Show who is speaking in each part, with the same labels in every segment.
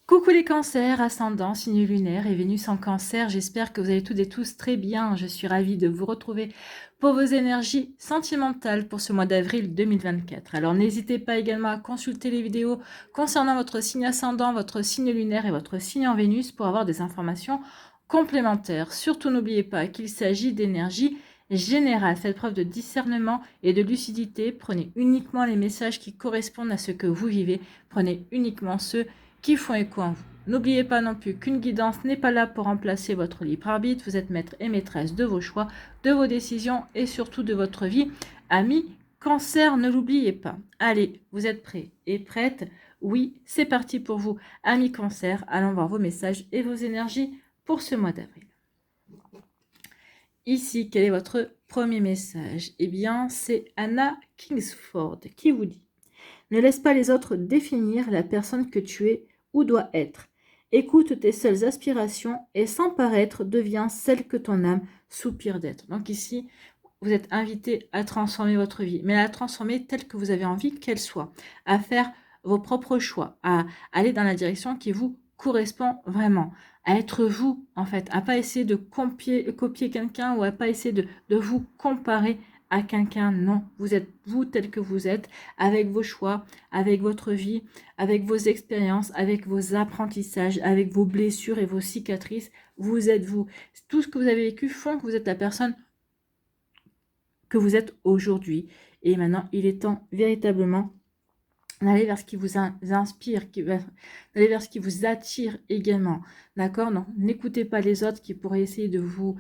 Speaker 1: Coucou les cancers, ascendant, signe lunaire et Vénus en cancer, j'espère que vous allez toutes et tous très bien. Je suis ravie de vous retrouver pour vos énergies sentimentales pour ce mois d'avril 2024. Alors n'hésitez pas également à consulter les vidéos concernant votre signe ascendant, votre signe lunaire et votre signe en Vénus pour avoir des informations complémentaires. Surtout n'oubliez pas qu'il s'agit d'énergie générale. Faites preuve de discernement et de lucidité. Prenez uniquement les messages qui correspondent à ce que vous vivez. Prenez uniquement ceux qui font écho en vous. N'oubliez pas non plus qu'une guidance n'est pas là pour remplacer votre libre arbitre. Vous êtes maître et maîtresse de vos choix, de vos décisions et surtout de votre vie. Amis Cancer, ne l'oubliez pas. Allez, vous êtes prêts et prêtes? Oui, c'est parti pour vous. Amis Cancer, allons voir vos messages et vos énergies pour ce mois d'avril. Ici, quel est votre premier message? Eh bien, c'est Anna Kingsford qui vous dit: ne laisse pas les autres définir la personne que tu es ou dois être. Écoute tes seules aspirations et sans paraître, deviens celle que ton âme soupire d'être. Donc ici, vous êtes invité à transformer votre vie, mais à la transformer telle que vous avez envie qu'elle soit, à faire vos propres choix, à aller dans la direction qui vous correspond vraiment, à être vous, en fait, à pas essayer de copier quelqu'un ou à pas essayer de vous comparer à quelqu'un. Non, vous êtes vous tel que vous êtes, avec vos choix, avec votre vie, avec vos expériences, avec vos apprentissages, avec vos blessures et vos cicatrices. Vous êtes vous. Tout ce que vous avez vécu font que vous êtes la personne que vous êtes aujourd'hui. Et maintenant, il est temps véritablement d'aller vers ce qui vous inspire, d'aller vers ce qui vous attire également. D'accord? Non, n'écoutez pas les autres qui pourraient essayer de vous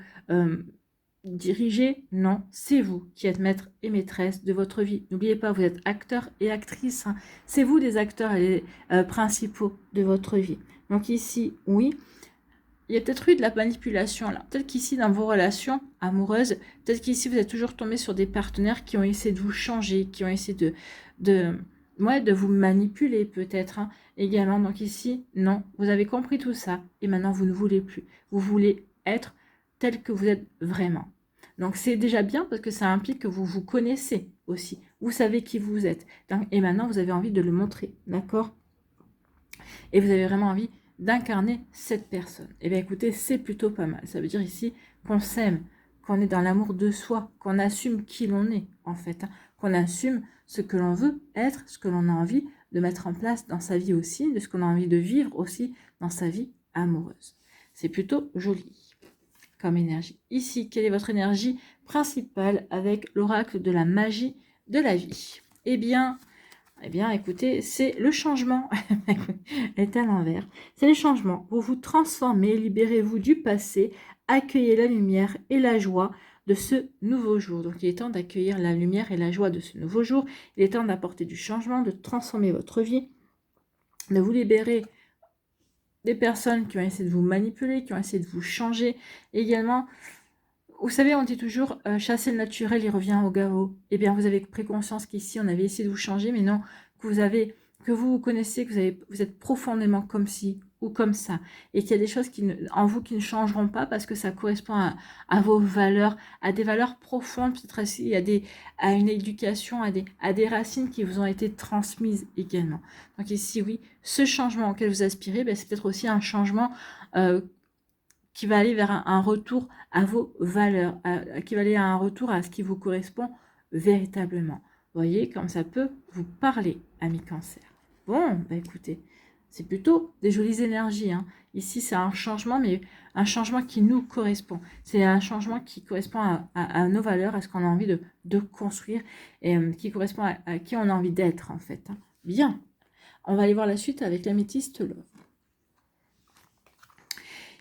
Speaker 1: diriger. Non, c'est vous qui êtes maître et maîtresse de votre vie. N'oubliez pas, vous êtes acteur et actrice. Hein. C'est vous les acteurs et les principaux de votre vie. Donc ici, oui, il y a peut-être eu de la manipulation là. Peut-être qu'ici, dans vos relations amoureuses, peut-être qu'ici, vous êtes toujours tombé sur des partenaires qui ont essayé de vous changer, qui ont essayé de vous manipuler peut-être hein, également. Donc ici, non, vous avez compris tout ça et maintenant, vous ne voulez plus. Vous voulez être tel que vous êtes vraiment. Donc c'est déjà bien parce que ça implique que vous vous connaissez aussi. Vous savez qui vous êtes. Et maintenant, vous avez envie de le montrer, d'accord? Et vous avez vraiment envie d'incarner cette personne. Et bien écoutez, c'est plutôt pas mal. Ça veut dire ici qu'on s'aime, qu'on est dans l'amour de soi, qu'on assume qui l'on est en fait, hein, qu'on assume ce que l'on veut être, ce que l'on a envie de mettre en place dans sa vie aussi, de ce qu'on a envie de vivre aussi dans sa vie amoureuse. C'est plutôt joli comme énergie. Ici, quelle est votre énergie principale avec l'oracle de la magie de la vie? Eh bien, écoutez, c'est le changement. est à l'envers. C'est le changement. Vous vous transformez, libérez-vous du passé, accueillez la lumière et la joie de ce nouveau jour. Donc, il est temps d'accueillir la lumière et la joie de ce nouveau jour. Il est temps d'apporter du changement, de transformer votre vie, de vous libérer des personnes qui ont essayé de vous manipuler, qui ont essayé de vous changer. Et également, vous savez, on dit toujours chasser le naturel, il revient au garrot. Eh bien, vous avez pris conscience qu'ici, on avait essayé de vous changer, mais non, que vous vous connaissez, que vous êtes profondément comme ci ou comme ça, et qu'il y a des choses en vous qui ne changeront pas parce que ça correspond à vos valeurs, à des valeurs profondes, peut-être aussi à une éducation, à des racines qui vous ont été transmises également. Donc ici, oui, ce changement auquel vous aspirez, ben, c'est peut-être aussi un changement qui va aller vers un retour à vos valeurs, qui va aller à un retour à ce qui vous correspond véritablement. Vous voyez comme ça peut vous parler, amis cancer. Bon, bah écoutez, c'est plutôt des jolies énergies. Hein. Ici, c'est un changement, mais un changement qui nous correspond. C'est un changement qui correspond à nos valeurs, à ce qu'on a envie de construire, et qui correspond à qui on a envie d'être, en fait. Hein. Bien, on va aller voir la suite avec l'améthyste Love.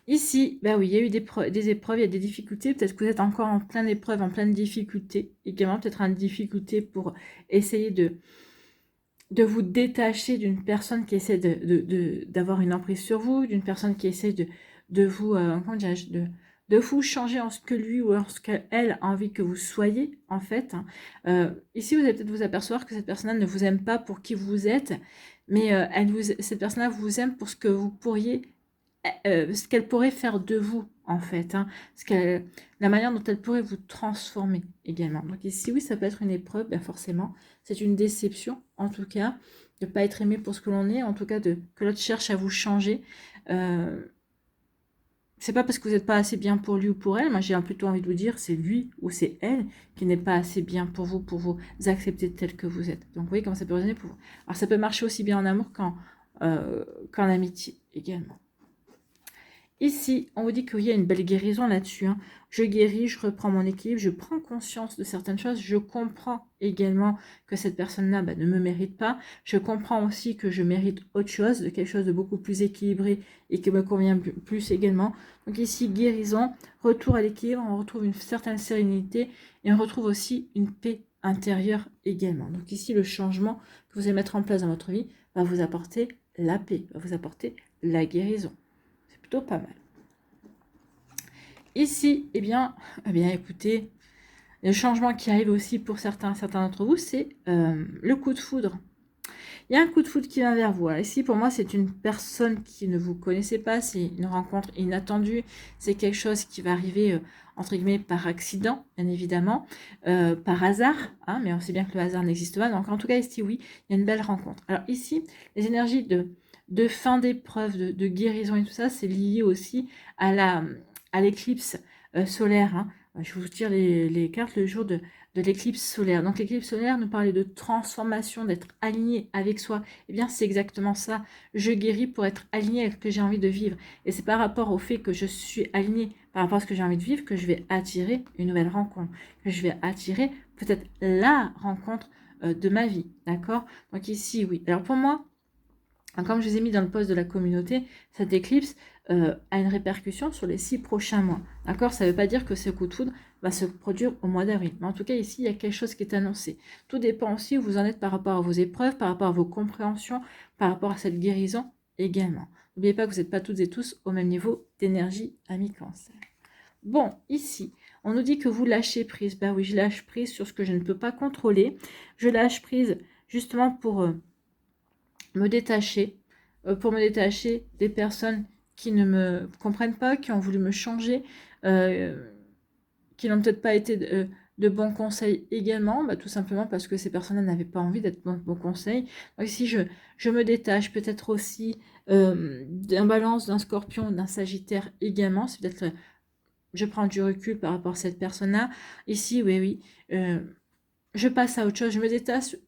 Speaker 1: Ici, bah oui, il y a eu des épreuves, il y a des difficultés. Peut-être que vous êtes encore en pleine épreuve, en pleine difficulté. Également, peut-être en difficulté pour essayer de vous détacher d'une personne qui essaie d'avoir une emprise sur vous, d'une personne qui essaie de vous, comment dirais-je, de vous changer en ce que lui ou en ce qu'elle a envie que vous soyez, en fait. Hein. Ici, vous allez peut-être vous apercevoir que cette personne-là ne vous aime pas pour qui vous êtes, mais cette personne-là vous aime pour ce que vous pourriez ce qu'elle pourrait faire de vous, en fait. Hein, la manière dont elle pourrait vous transformer également. Donc ici, oui, ça peut être une épreuve, ben forcément. C'est une déception, en tout cas. de ne pas être aimé pour ce que l'on est, en tout cas que l'autre cherche à vous changer. C'est pas parce que vous n'êtes pas assez bien pour lui ou pour elle, moi j'ai plutôt envie de vous dire c'est lui ou c'est elle qui n'est pas assez bien pour vous accepter tel que vous êtes. Donc vous voyez comment ça peut résonner pour vous. Alors ça peut marcher aussi bien en amour qu'en amitié également. Ici, on vous dit qu'il y a une belle guérison là-dessus. Hein. Je guéris, je reprends mon équilibre, je prends conscience de certaines choses. Je comprends également que cette personne-là ne me mérite pas. Je comprends aussi que je mérite autre chose, de quelque chose de beaucoup plus équilibré et qui me convient plus également. Donc ici, guérison, retour à l'équilibre, on retrouve une certaine sérénité et on retrouve aussi une paix intérieure également. Donc ici, le changement que vous allez mettre en place dans votre vie va vous apporter la paix, va vous apporter la guérison. Plutôt pas mal. Ici, eh bien écoutez, le changement qui arrive aussi pour certains d'entre vous, c'est le coup de foudre. Il y a un coup de foudre qui vient vers vous. Alors ici, pour moi, c'est une personne qui ne vous connaissez pas, c'est une rencontre inattendue, c'est quelque chose qui va arriver, entre guillemets, par accident, bien évidemment, par hasard, hein, mais on sait bien que le hasard n'existe pas, donc en tout cas, ici, oui, il y a une belle rencontre. Alors ici, les énergies de fin d'épreuve, de guérison et tout ça, c'est lié aussi à l'éclipse solaire. Hein. Je vous tire les cartes le jour de l'éclipse solaire. Donc l'éclipse solaire nous parlait de transformation, d'être aligné avec soi. Eh bien c'est exactement ça. Je guéris pour être aligné avec ce que j'ai envie de vivre. Et c'est par rapport au fait que je suis aligné par rapport à ce que j'ai envie de vivre que je vais attirer une nouvelle rencontre. Que je vais attirer peut-être la rencontre de ma vie. D'accord? Donc ici, oui. Alors pour moi, comme je vous ai mis dans le post de la communauté, cette éclipse a une répercussion sur les 6 prochains mois. D'accord? Ça ne veut pas dire que ce coup de foudre va se produire au mois d'avril. Mais en tout cas, ici, il y a quelque chose qui est annoncé. Tout dépend aussi où vous en êtes par rapport à vos épreuves, par rapport à vos compréhensions, par rapport à cette guérison également. N'oubliez pas que vous n'êtes pas toutes et tous au même niveau d'énergie, amis Cancer. Bon, ici, on nous dit que vous lâchez prise. Ben oui, je lâche prise sur ce que je ne peux pas contrôler. Je lâche prise justement pour me détacher, pour me détacher des personnes qui ne me comprennent pas, qui ont voulu me changer, qui n'ont peut-être pas été de bons conseils également, tout simplement parce que ces personnes-là n'avaient pas envie d'être bons conseils. Donc ici, je me détache peut-être aussi d'un balance, d'un scorpion, d'un sagittaire également. C'est peut-être, je prends du recul par rapport à cette personne-là. Ici, oui, je passe à autre chose, je me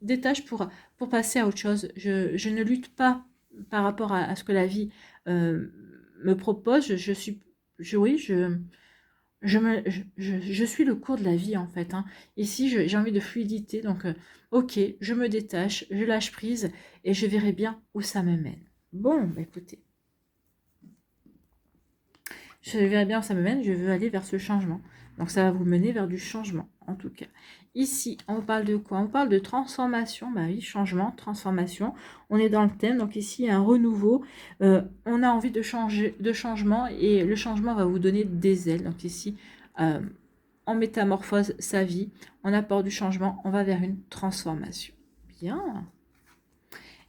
Speaker 1: détache pour passer à autre chose. Je ne lutte pas par rapport à ce que la vie me propose. Je suis le cours de la vie en fait. Hein. Ici, j'ai envie de fluidité, donc ok, je me détache, je lâche prise et je verrai bien où ça me mène. Bon, écoutez, je verrai bien où ça me mène, je veux aller vers ce changement. Donc ça va vous mener vers du changement, en tout cas. Ici, on vous parle de quoi? On parle de transformation. Bah oui, changement, transformation. On est dans le thème. Donc ici, un renouveau. On a envie de changer, de changement. Et le changement va vous donner des ailes. Donc ici, on métamorphose sa vie. On apporte du changement. On va vers une transformation. Bien.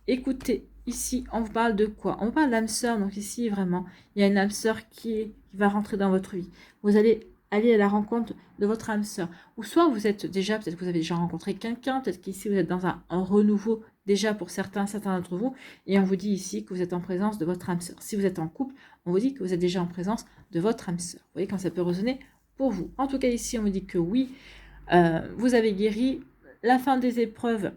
Speaker 1: Écoutez, ici, on vous parle de quoi? On vous parle d'âme sœur. Donc ici, vraiment, il y a une âme sœur qui va rentrer dans votre vie. Vous allez aller à la rencontre de votre âme sœur. Ou soit vous êtes déjà, peut-être que vous avez déjà rencontré quelqu'un, peut-être qu'ici vous êtes dans un renouveau déjà pour certains d'entre vous, et on vous dit ici que vous êtes en présence de votre âme sœur. Si vous êtes en couple, on vous dit que vous êtes déjà en présence de votre âme sœur. Vous voyez quand ça peut résonner pour vous. En tout cas ici, on vous dit que oui, vous avez guéri la fin des épreuves.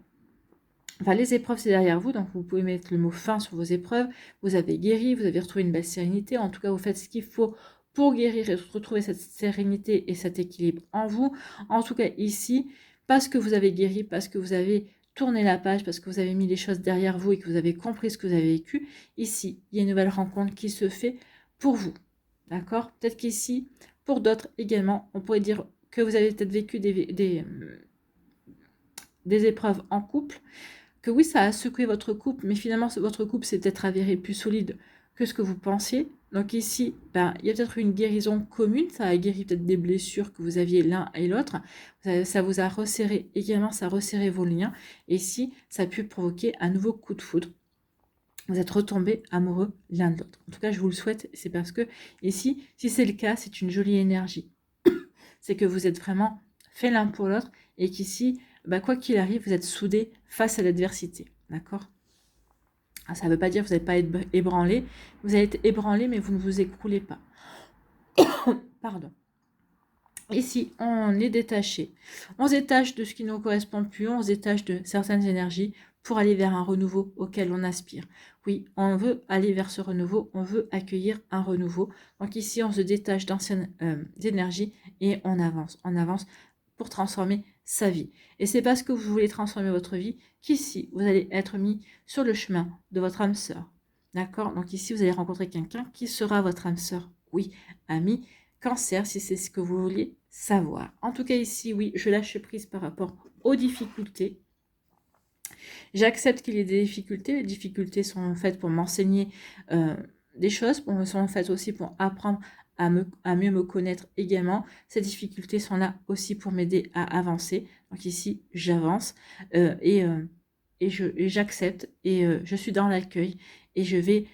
Speaker 1: Enfin, les épreuves, c'est derrière vous, donc vous pouvez mettre le mot fin sur vos épreuves. Vous avez guéri, vous avez retrouvé une belle sérénité. En tout cas, vous faites ce qu'il faut pour guérir et retrouver cette sérénité et cet équilibre en vous. En tout cas, ici, parce que vous avez guéri, parce que vous avez tourné la page, parce que vous avez mis les choses derrière vous et que vous avez compris ce que vous avez vécu, ici, il y a une nouvelle rencontre qui se fait pour vous. D'accord? Peut-être qu'ici, pour d'autres également, on pourrait dire que vous avez peut-être vécu des épreuves en couple, que oui, ça a secoué votre couple, mais finalement, votre couple s'est peut-être avéré plus solide que ce que vous pensiez. Donc ici, il y a peut-être une guérison commune, ça a guéri peut-être des blessures que vous aviez l'un et l'autre, ça vous a resserré également, ça a resserré vos liens, et ici, ça a pu provoquer un nouveau coup de foudre. Vous êtes retombés amoureux l'un de l'autre. En tout cas, je vous le souhaite, c'est parce que ici, si c'est le cas, c'est une jolie énergie. C'est que vous êtes vraiment fait l'un pour l'autre, et qu'ici, quoi qu'il arrive, vous êtes soudés face à l'adversité. D'accord? Ça ne veut pas dire que vous n'allez pas être ébranlé. Vous allez être ébranlé, mais vous ne vous écroulez pas. Pardon. Ici, on est détaché. On se détache de ce qui ne nous correspond plus, on se détache de certaines énergies pour aller vers un renouveau auquel on aspire. Oui, on veut aller vers ce renouveau, on veut accueillir un renouveau. Donc ici, on se détache d'anciennes énergies et on avance pour transformer sa vie. Et c'est parce que vous voulez transformer votre vie qu'ici, vous allez être mis sur le chemin de votre âme sœur. D'accord? Donc ici, vous allez rencontrer quelqu'un qui sera votre âme sœur. Oui, ami, Cancer, si c'est ce que vous vouliez savoir. En tout cas ici, oui, je lâche prise par rapport aux difficultés. J'accepte qu'il y ait des difficultés. Les difficultés sont faites pour m'enseigner des choses, sont faites aussi pour apprendre à mieux me connaître également. Ces difficultés sont là aussi pour m'aider à avancer. Donc ici, j'avance et j'accepte et je suis dans l'accueil et je vais...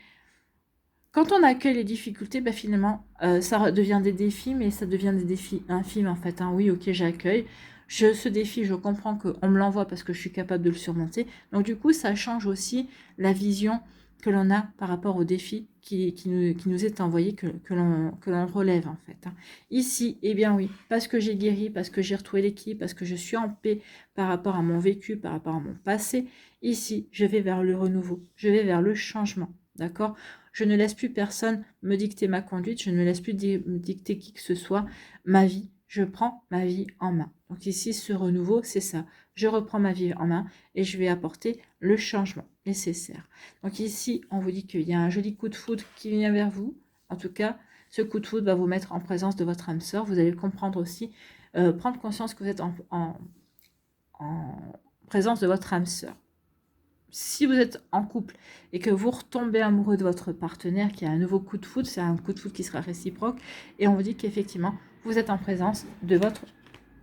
Speaker 1: Quand on accueille les difficultés, bah finalement, ça devient des défis, mais ça devient des défis infimes en fait. Hein. Oui, ok, j'accueille. Ce défi, je comprends qu'on me l'envoie parce que je suis capable de le surmonter. Donc du coup, ça change aussi la vision que l'on a par rapport au défi qui nous est envoyé, que l'on relève en fait. Hein. Ici, eh bien oui, parce que j'ai guéri, parce que j'ai retrouvé l'équilibre, parce que je suis en paix par rapport à mon vécu, par rapport à mon passé, ici, je vais vers le renouveau, je vais vers le changement. D'accord ? Je ne laisse plus personne me dicter ma conduite, je ne laisse plus me dicter qui que ce soit ma vie. Je prends ma vie en main. Donc ici, ce renouveau, c'est ça. Je reprends ma vie en main et je vais apporter le changement nécessaire. Donc ici, on vous dit qu'il y a un joli coup de foudre qui vient vers vous. En tout cas, ce coup de foudre va vous mettre en présence de votre âme sœur. Vous allez comprendre aussi, prendre conscience que vous êtes en présence de votre âme sœur. Si vous êtes en couple et que vous retombez amoureux de votre partenaire qui a un nouveau coup de foudre, c'est un coup de foudre qui sera réciproque et on vous dit qu'effectivement, vous êtes en présence de votre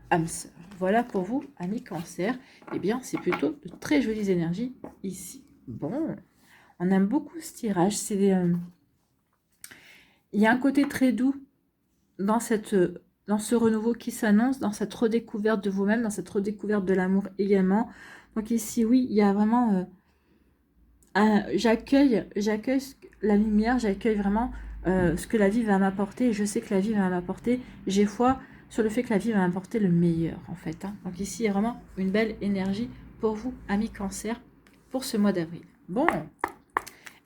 Speaker 1: âme sœur. Voilà pour vous, amis Cancer. Eh bien, c'est plutôt de très jolies énergies ici. Bon, on aime beaucoup ce tirage. Il y a un côté très doux dans ce renouveau qui s'annonce, dans cette redécouverte de vous-même, dans cette redécouverte de l'amour également. Donc ici, oui, il y a vraiment... j'accueille la lumière, j'accueille vraiment ce que la vie va m'apporter. Je sais que la vie va m'apporter. J'ai foi sur le fait que la vie va m'apporter le meilleur, en fait. Hein. Donc ici, il y a vraiment une belle énergie pour vous, amis Cancer, pour ce mois d'avril. Bon,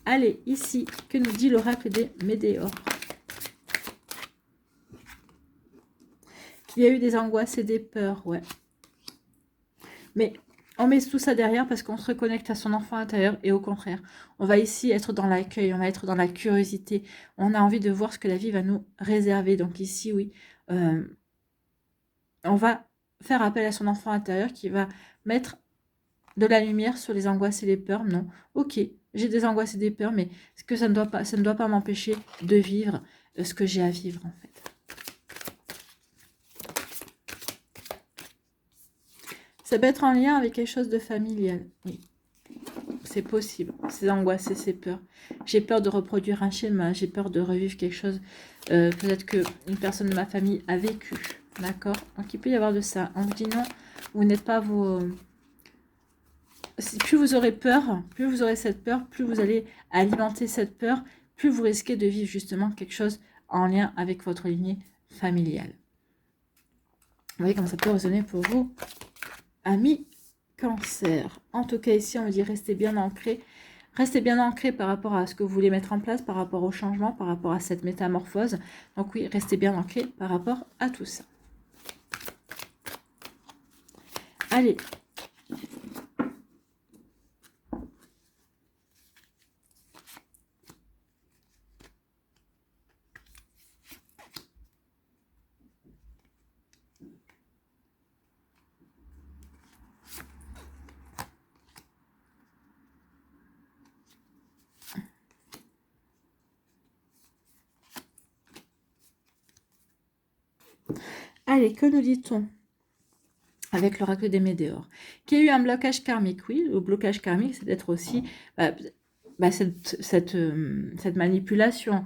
Speaker 1: allez, ici, que nous dit l'oracle des Médéors? Qu'il y a eu des angoisses et des peurs, ouais. Mais... on met tout ça derrière parce qu'on se reconnecte à son enfant intérieur et au contraire, on va ici être dans l'accueil, on va être dans la curiosité. On a envie de voir ce que la vie va nous réserver. Donc ici, oui, on va faire appel à son enfant intérieur qui va mettre de la lumière sur les angoisses et les peurs. Non, ok, j'ai des angoisses et des peurs, mais que ça ne doit pas m'empêcher de vivre ce que j'ai à vivre en fait. Ça peut être en lien avec quelque chose de familial. Oui, c'est possible. Ces angoisses et ces peurs. J'ai peur de reproduire un schéma. J'ai peur de revivre quelque chose. Peut-être qu'une personne de ma famille a vécu. D'accord? Donc, il peut y avoir de ça. On vous dit non, vous n'êtes pas vos... Plus vous aurez peur, plus vous aurez cette peur, plus vous allez alimenter cette peur, plus vous risquez de vivre justement quelque chose en lien avec votre lignée familiale. Vous voyez comment ça peut résonner pour vous? Amis Cancer. En tout cas, ici, on me dit restez bien ancré. Restez bien ancré par rapport à ce que vous voulez mettre en place, par rapport au changement, par rapport à cette métamorphose. Donc oui, restez bien ancré par rapport à tout ça. Allez. Allez, que nous dit-on avec l'oracle des Médéors? Qu'il y a eu un blocage karmique, oui. Le blocage karmique, c'est d'être aussi cette manipulation,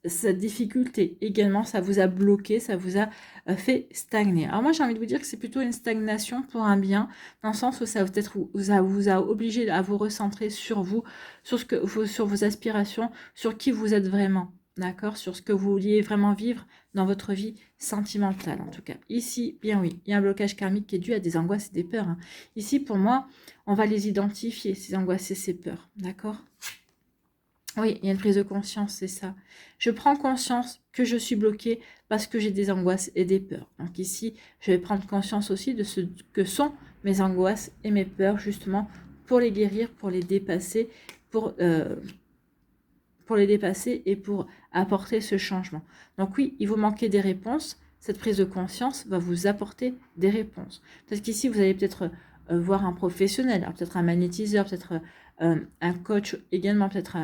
Speaker 1: cette difficulté également, ça vous a bloqué, ça vous a fait stagner. Alors moi, j'ai envie de vous dire que c'est plutôt une stagnation pour un bien, dans le sens où ça peut-être vous a obligé à vous recentrer sur vous, sur vos aspirations, sur qui vous êtes vraiment, d'accord, sur ce que vous vouliez vraiment vivre dans votre vie sentimentale, en tout cas. Ici, bien oui, il y a un blocage karmique qui est dû à des angoisses et des peurs, hein. Ici, pour moi, on va les identifier, ces angoisses et ces peurs, d'accord? Oui, il y a une prise de conscience, c'est ça. Je prends conscience que je suis bloquée parce que j'ai des angoisses et des peurs. Donc ici, je vais prendre conscience aussi de ce que sont mes angoisses et mes peurs, justement, pour les guérir, pour, euh, pour les dépasser et pour apporter ce changement. Donc oui, il vous manquait des réponses. Cette prise de conscience va vous apporter des réponses. Peut-être qu'ici, vous allez peut-être voir un professionnel, peut-être un magnétiseur, peut-être un coach également, peut-être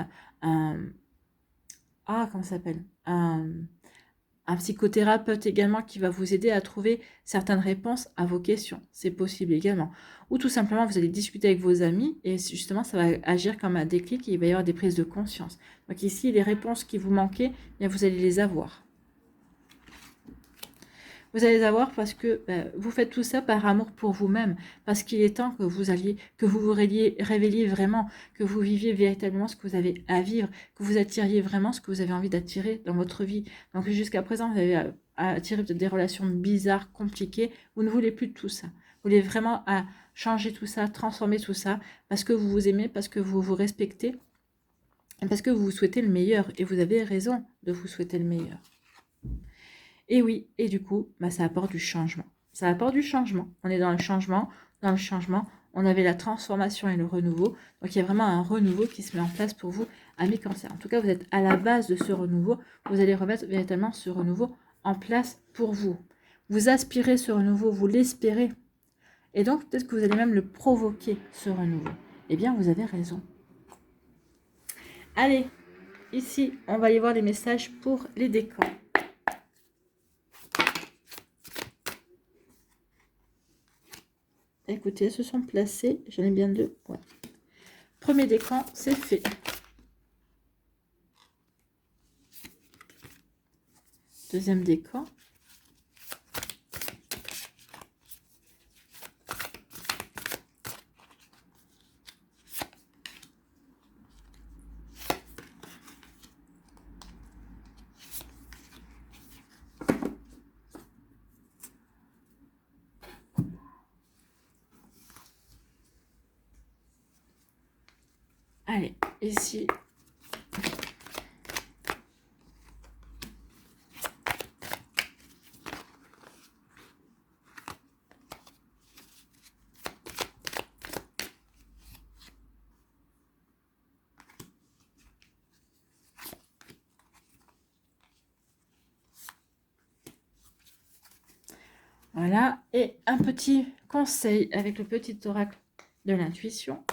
Speaker 1: comment ça s'appelle, un psychothérapeute également qui va vous aider à trouver certaines réponses à vos questions. C'est possible également. Ou tout simplement, vous allez discuter avec vos amis et justement, ça va agir comme un déclic et il va y avoir des prises de conscience. Donc ici, les réponses qui vous manquaient, bien, vous allez les avoir. Vous allez les avoir parce que vous faites tout ça par amour pour vous-même, parce qu'il est temps que vous révéliez vraiment, que vous viviez véritablement ce que vous avez à vivre, que vous attiriez vraiment ce que vous avez envie d'attirer dans votre vie. Donc jusqu'à présent, vous avez attiré des relations bizarres, compliquées, vous ne voulez plus de tout ça. Vous voulez vraiment changer tout ça, transformer tout ça, parce que vous vous aimez, parce que vous vous respectez, et parce que vous vous souhaitez le meilleur, et vous avez raison de vous souhaiter le meilleur. Et oui, et du coup, ça apporte du changement. Ça apporte du changement. On est dans le changement. Dans le changement, on avait la transformation et le renouveau. Donc, il y a vraiment un renouveau qui se met en place pour vous, amis Cancer. En tout cas, vous êtes à la base de ce renouveau. Vous allez remettre véritablement ce renouveau en place pour vous. Vous aspirez ce renouveau, vous l'espérez. Et donc, peut-être que vous allez même le provoquer, ce renouveau. Eh bien, vous avez raison. Allez, ici, on va aller voir les messages pour les décors. Écoutez, elles se sont placées. J'en ai bien deux. Ouais. Premier décan, c'est fait. Deuxième décan. Allez, ici. Voilà, et un petit conseil avec le petit oracle de l'intuition.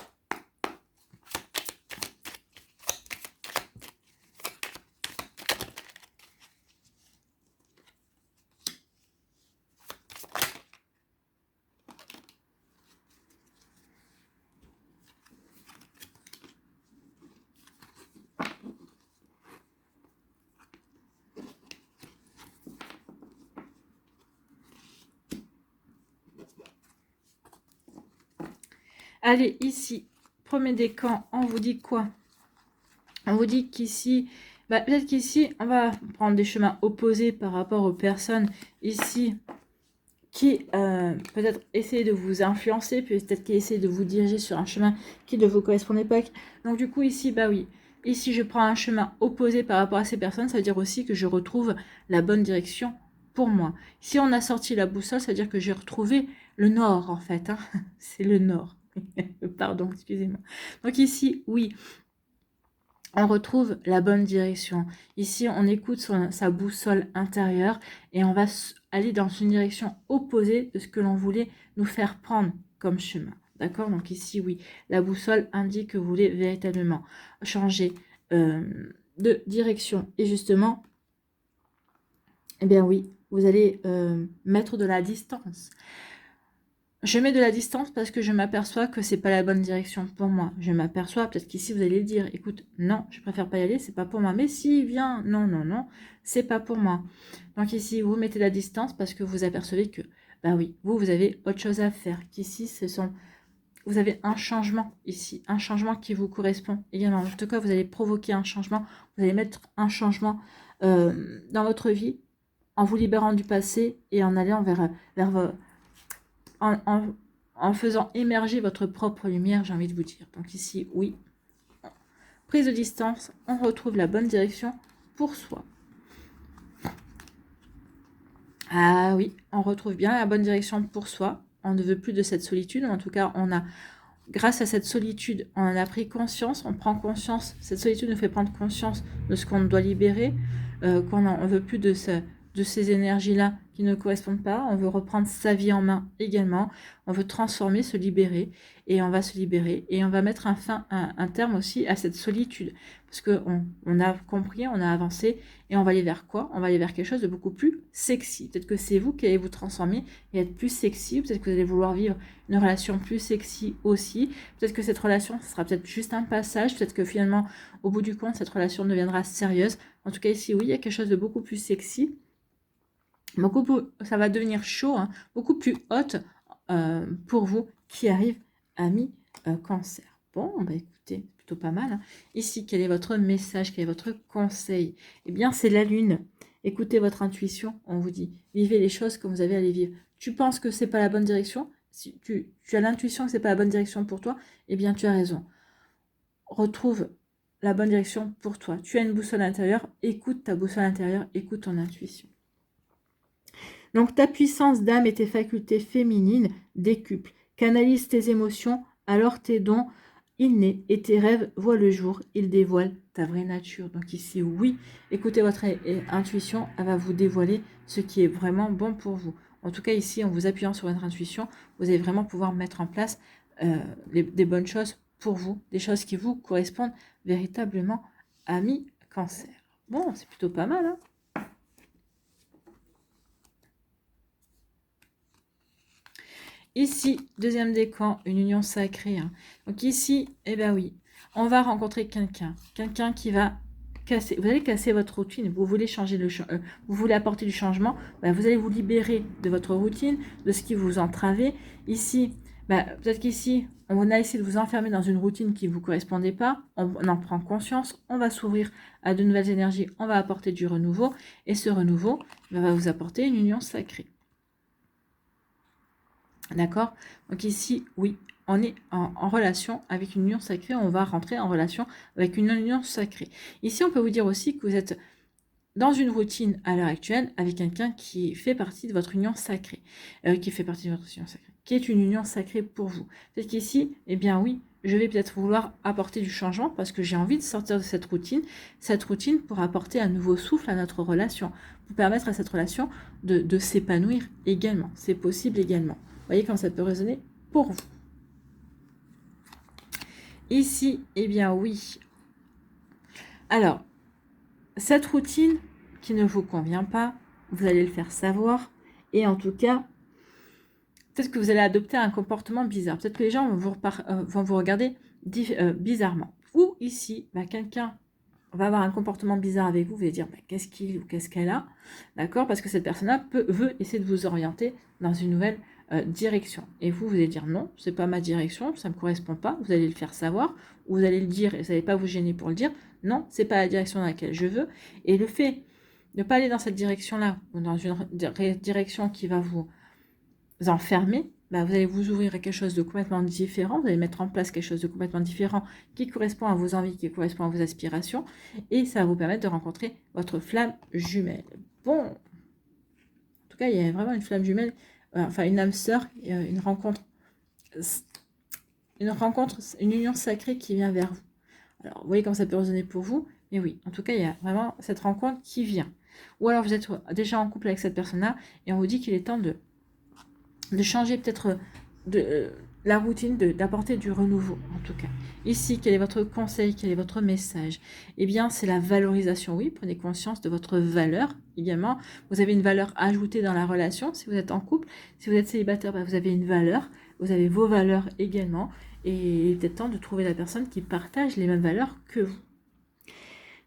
Speaker 1: Allez, ici, premier décan, on vous dit quoi? On vous dit qu'ici, peut-être qu'ici, on va prendre des chemins opposés par rapport aux personnes ici qui peut-être essaient de vous influencer, peut-être qui essaient de vous diriger sur un chemin qui ne vous correspondait pas. Donc du coup, ici, oui. Ici, je prends un chemin opposé par rapport à ces personnes, ça veut dire aussi que je retrouve la bonne direction pour moi. Si on a sorti la boussole, ça veut dire que j'ai retrouvé le nord, en fait. Hein. C'est le nord. Pardon, excusez-moi. Donc ici, oui, on retrouve la bonne direction. Ici, on écoute sa boussole intérieure et on va aller dans une direction opposée de ce que l'on voulait nous faire prendre comme chemin. D'accord? Donc ici, oui, la boussole indique que vous voulez véritablement changer de direction. Et justement, eh bien oui, vous allez mettre de la distance. Je mets de la distance parce que je m'aperçois que c'est pas la bonne direction pour moi. Je m'aperçois, peut-être qu'ici vous allez le dire, écoute, non, je préfère pas y aller, c'est pas pour moi. Mais s'il vient, non, non, non, c'est pas pour moi. Donc ici, vous mettez la distance parce que vous apercevez que, bah oui, vous avez autre chose à faire. Qu'ici, vous avez un changement ici, un changement qui vous correspond également. En tout cas, vous allez provoquer un changement, vous allez mettre un changement dans votre vie en vous libérant du passé et en allant vers en faisant émerger votre propre lumière, j'ai envie de vous dire. Donc ici, oui, prise de distance, on retrouve la bonne direction pour soi. Ah oui, on retrouve bien la bonne direction pour soi. On ne veut plus de cette solitude. En tout cas, grâce à cette solitude, on en a pris conscience, on prend conscience. Cette solitude nous fait prendre conscience de ce qu'on doit libérer, qu'on ne veut plus de ces énergies-là qui ne correspondent pas. On veut reprendre sa vie en main également. On veut transformer, se libérer. Et on va se libérer. Et on va mettre un terme aussi à cette solitude. Parce qu'on a compris, on a avancé. Et on va aller vers quoi? On va aller vers quelque chose de beaucoup plus sexy. Peut-être que c'est vous qui allez vous transformer et être plus sexy. Peut-être que vous allez vouloir vivre une relation plus sexy aussi. Peut-être que cette relation, ce sera peut-être juste un passage. Peut-être que finalement, au bout du compte, cette relation deviendra sérieuse. En tout cas, ici, oui, il y a quelque chose de beaucoup plus sexy. Ça va devenir chaud, hein, beaucoup plus haute pour vous qui arrive à mi-cancer. Bon, bah écoutez, c'est plutôt pas mal. Hein. Ici, quel est votre message, quel est votre conseil? Eh bien, c'est la lune. Écoutez votre intuition, on vous dit. Vivez les choses comme vous avez à les vivre. Tu penses que c'est pas la bonne direction? Si tu as l'intuition que c'est pas la bonne direction pour toi, eh bien, tu as raison. Retrouve la bonne direction pour toi. Tu as une boussole intérieure, écoute ta boussole intérieure, écoute ton intuition. Donc, ta puissance d'âme et tes facultés féminines décuplent. Canalise tes émotions, alors tes dons innés et tes rêves voient le jour. Ils dévoilent ta vraie nature. Donc ici, oui, écoutez votre intuition, elle va vous dévoiler ce qui est vraiment bon pour vous. En tout cas, ici, en vous appuyant sur votre intuition, vous allez vraiment pouvoir mettre en place des bonnes choses pour vous, des choses qui vous correspondent véritablement à mi-cancer. Bon, c'est plutôt pas mal, hein? Ici, deuxième décan, une union sacrée. Hein. Donc ici, eh bien oui, on va rencontrer quelqu'un qui va casser. Vous allez casser votre routine. Vous voulez changer vous voulez apporter du changement. Ben, vous allez vous libérer de votre routine, de ce qui vous entravait. Ici, ben, peut-être qu'ici, on a essayé de vous enfermer dans une routine qui ne vous correspondait pas. On en prend conscience. On va s'ouvrir à de nouvelles énergies. On va apporter du renouveau. Et ce renouveau va vous apporter une union sacrée. D'accord? Donc ici, oui, on est en relation avec une union sacrée. On va rentrer en relation avec une union sacrée. Ici, on peut vous dire aussi que vous êtes dans une routine à l'heure actuelle avec quelqu'un qui fait partie de votre union sacrée. Qui est une union sacrée pour vous. Peut-être qu'ici, eh bien oui, je vais peut-être vouloir apporter du changement parce que j'ai envie de sortir de cette routine pour apporter un nouveau souffle à notre relation, pour permettre à cette relation de s'épanouir également. C'est possible également. Vous voyez comment ça peut résonner pour vous. Ici, eh bien oui. Alors, cette routine qui ne vous convient pas, vous allez le faire savoir. Et en tout cas, peut-être que vous allez adopter un comportement bizarre. Peut-être que les gens vont vous regarder bizarrement. Ou ici, bah, quelqu'un va avoir un comportement bizarre avec vous. Vous allez dire, bah, qu'est-ce qu'il ou qu'est-ce qu'elle a? D'accord? Parce que cette personne-là veut essayer de vous orienter dans une nouvelle direction. Et vous allez dire non, c'est pas ma direction, ça me correspond pas. Vous allez le faire savoir, ou vous allez le dire et vous n'allez pas vous gêner pour le dire. Non, c'est pas la direction dans laquelle je veux. Et le fait de ne pas aller dans cette direction-là, ou dans une direction qui va vous enfermer, bah, vous allez vous ouvrir à quelque chose de complètement différent. Vous allez mettre en place quelque chose de complètement différent qui correspond à vos envies, qui correspond à vos aspirations. Et ça va vous permettre de rencontrer votre flamme jumelle. Bon, en tout cas, il y a vraiment une flamme jumelle, enfin une âme sœur, une rencontre, une union sacrée qui vient vers vous. Alors, vous voyez comment ça peut résonner pour vous, mais oui, en tout cas, il y a vraiment cette rencontre qui vient. Ou alors, vous êtes déjà en couple avec cette personne-là, et on vous dit qu'il est temps de changer peut-être la routine d'apporter du renouveau, en tout cas. Ici, quel est votre conseil, quel est votre message? Eh bien, c'est la valorisation. Oui, prenez conscience de votre valeur également. Vous avez une valeur ajoutée dans la relation. Si vous êtes en couple, si vous êtes célibataire, vous avez une valeur. Vous avez vos valeurs également. Et il est temps de trouver la personne qui partage les mêmes valeurs que vous.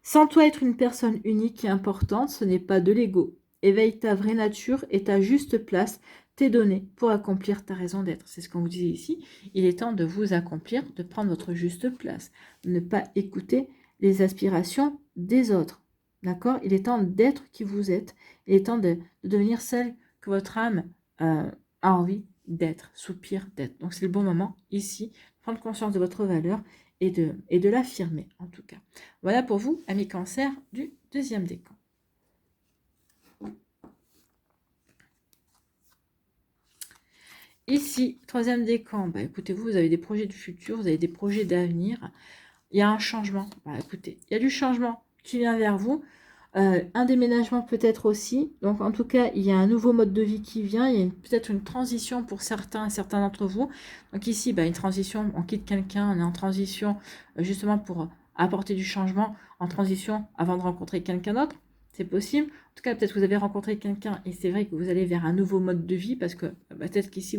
Speaker 1: Sans toi être une personne unique et importante, ce n'est pas de l'ego. Éveille ta vraie nature et ta juste place t'est donnée pour accomplir ta raison d'être. C'est ce qu'on vous dit ici. Il est temps de vous accomplir, de prendre votre juste place, de ne pas écouter les aspirations des autres. D'accord? Il est temps d'être qui vous êtes. Il est temps de devenir celle que votre âme a envie d'être, soupire d'être. Donc c'est le bon moment ici, prendre conscience de votre valeur et de l'affirmer en tout cas. Voilà pour vous, amis Cancer du deuxième décan. Ici, troisième décan, écoutez, vous avez des projets de futur, vous avez des projets d'avenir. Il y a un changement. Écoutez, il y a du changement qui vient vers vous. Un déménagement peut-être aussi. Donc en tout cas, il y a un nouveau mode de vie qui vient. Il y a peut-être une transition pour certains d'entre vous. Donc ici, une transition, on quitte quelqu'un, on est en transition justement pour apporter du changement, en transition avant de rencontrer quelqu'un d'autre. C'est possible. En tout cas, peut-être que vous avez rencontré quelqu'un et c'est vrai que vous allez vers un nouveau mode de vie parce que peut-être qu'ici,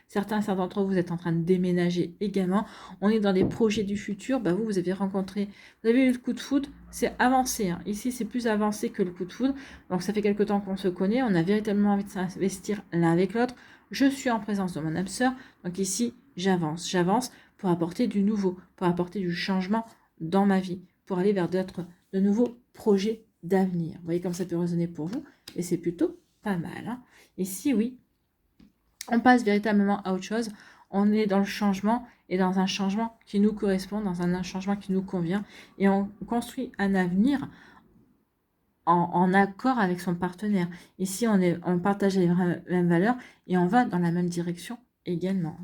Speaker 1: certains d'entre vous êtes en train de déménager également. On est dans des projets du futur. Vous avez rencontré, vous avez eu le coup de foudre, c'est avancé. Hein. Ici, c'est plus avancé que le coup de foudre. Donc, ça fait quelque temps qu'on se connaît. On a véritablement envie de s'investir l'un avec l'autre. Je suis en présence de mon âme sœur. Donc ici, j'avance pour apporter du nouveau, pour apporter du changement dans ma vie, pour aller vers de nouveaux projets d'avenir. Vous voyez comme ça peut résonner pour vous, et c'est plutôt pas mal. Hein. Ici, oui, on passe véritablement à autre chose. On est dans le changement et dans un changement qui nous correspond, dans un changement qui nous convient, et on construit un avenir en accord avec son partenaire. Ici, on partage les mêmes valeurs et on va dans la même direction également.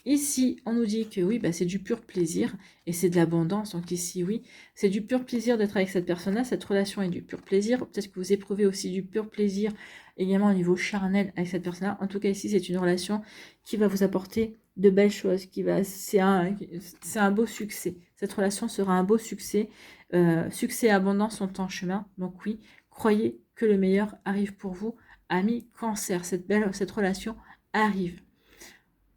Speaker 1: Ici, on nous dit que oui, c'est du pur plaisir et c'est de l'abondance. Donc ici, oui, c'est du pur plaisir d'être avec cette personne-là. Cette relation est du pur plaisir. Peut-être que vous éprouvez aussi du pur plaisir également au niveau charnel avec cette personne-là. En tout cas, ici, c'est une relation qui va vous apporter de belles choses. C'est un beau succès. Cette relation sera un beau succès. Succès et abondance sont en chemin. Donc oui, croyez que le meilleur arrive pour vous. Amis Cancer, cette relation arrive.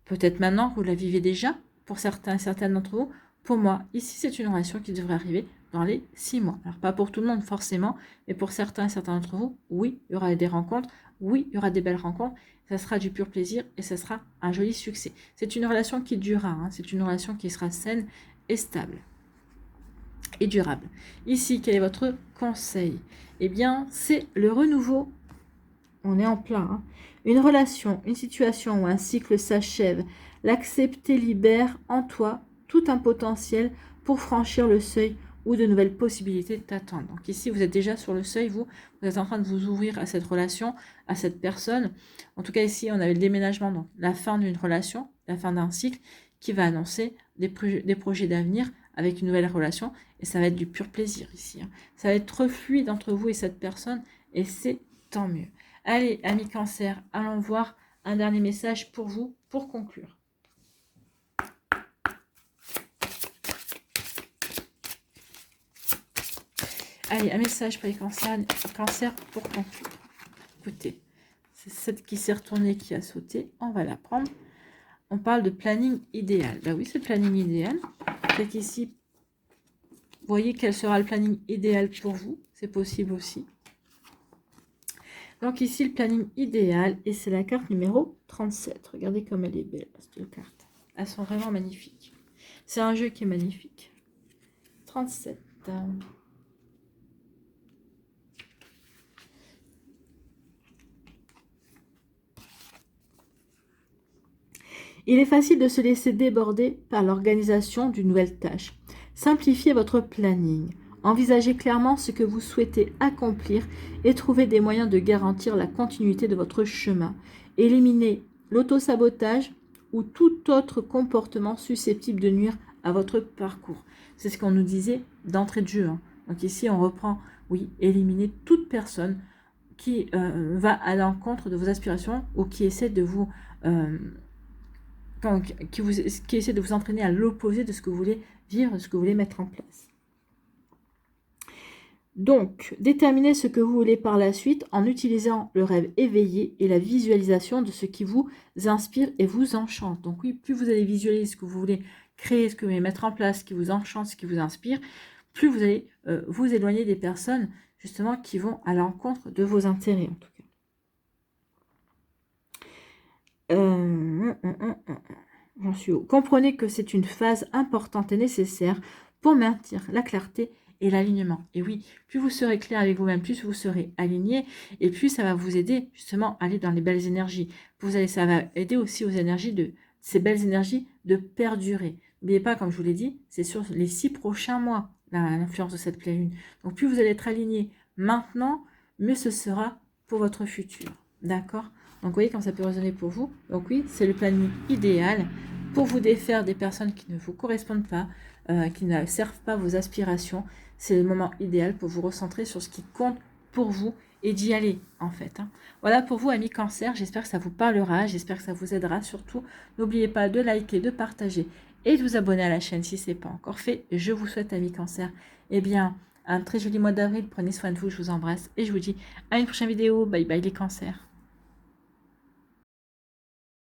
Speaker 1: Peut-être maintenant que vous la vivez déjà, pour certaines d'entre vous. Pour moi, ici, c'est une relation qui devrait arriver dans les 6 mois. Alors, pas pour tout le monde forcément, mais pour certains d'entre vous, oui, il y aura des rencontres, oui, il y aura des belles rencontres, ça sera du pur plaisir et ça sera un joli succès. C'est une relation qui durera, hein, c'est une relation qui sera saine et stable et durable. Ici, quel est votre conseil? Eh bien, c'est le renouveau. On est en plein. Hein. Une relation, une situation ou un cycle s'achève. L'accepter libère en toi tout un potentiel pour franchir le seuil où de nouvelles possibilités t'attendent. Donc ici, vous êtes déjà sur le seuil, vous êtes en train de vous ouvrir à cette relation, à cette personne. En tout cas, ici, on avait le déménagement, donc la fin d'une relation, la fin d'un cycle qui va annoncer des projets d'avenir avec une nouvelle relation. Et ça va être du pur plaisir ici. Hein. Ça va être fluide entre vous et cette personne et c'est tant mieux. Allez, amis Cancer, allons voir un dernier message pour vous, pour conclure. Allez, un message pour les cancers pour conclure. Écoutez, c'est celle qui s'est retournée qui a sauté. On va la prendre. On parle de planning idéal. Oui, c'est le planning idéal. C'est qu'ici, vous voyez quel sera le planning idéal pour vous. C'est possible aussi. Donc ici, le planning idéal, et c'est la carte numéro 37. Regardez comme elle est belle, cette carte. Elles sont vraiment magnifiques. C'est un jeu qui est magnifique. 37. Il est facile de se laisser déborder par l'organisation d'une nouvelle tâche. Simplifiez votre planning. Envisagez clairement ce que vous souhaitez accomplir et trouvez des moyens de garantir la continuité de votre chemin. Éliminez l'autosabotage ou tout autre comportement susceptible de nuire à votre parcours. C'est ce qu'on nous disait d'entrée de jeu. Hein. Donc ici, on reprend, oui, éliminer toute personne qui va à l'encontre de vos aspirations ou qui essaie de vous donc, qui essaie de vous entraîner à l'opposé de ce que vous voulez vivre, de ce que vous voulez mettre en place. Donc, déterminez ce que vous voulez par la suite en utilisant le rêve éveillé et la visualisation de ce qui vous inspire et vous enchante. Donc oui, plus vous allez visualiser ce que vous voulez créer, ce que vous voulez mettre en place, ce qui vous enchante, ce qui vous inspire, plus vous allez vous éloigner des personnes justement qui vont à l'encontre de vos intérêts en tout cas. J'en suis haut. Comprenez que c'est une phase importante et nécessaire pour maintenir la clarté et l'alignement. Et oui, plus vous serez clair avec vous-même, plus vous serez aligné, et plus ça va vous aider justement à aller dans les belles énergies. Ça va aider aussi aux énergies ces belles énergies de perdurer. N'oubliez pas, comme je vous l'ai dit, c'est sur les 6 prochains mois l'influence de cette pleine lune. Donc plus vous allez être aligné maintenant, mieux ce sera pour votre futur. D'accord? Donc vous voyez comme ça peut résonner pour vous. Donc oui, c'est le planning idéal pour vous défaire des personnes qui ne vous correspondent pas, qui ne servent pas vos aspirations. C'est le moment idéal pour vous recentrer sur ce qui compte pour vous et d'y aller en fait. Voilà pour vous amis Cancer, j'espère que ça vous parlera, j'espère que ça vous aidera surtout. N'oubliez pas de liker, de partager et de vous abonner à la chaîne si ce n'est pas encore fait. Je vous souhaite amis Cancer, eh bien un très joli mois d'avril, prenez soin de vous, je vous embrasse et je vous dis à une prochaine vidéo, bye bye les cancers.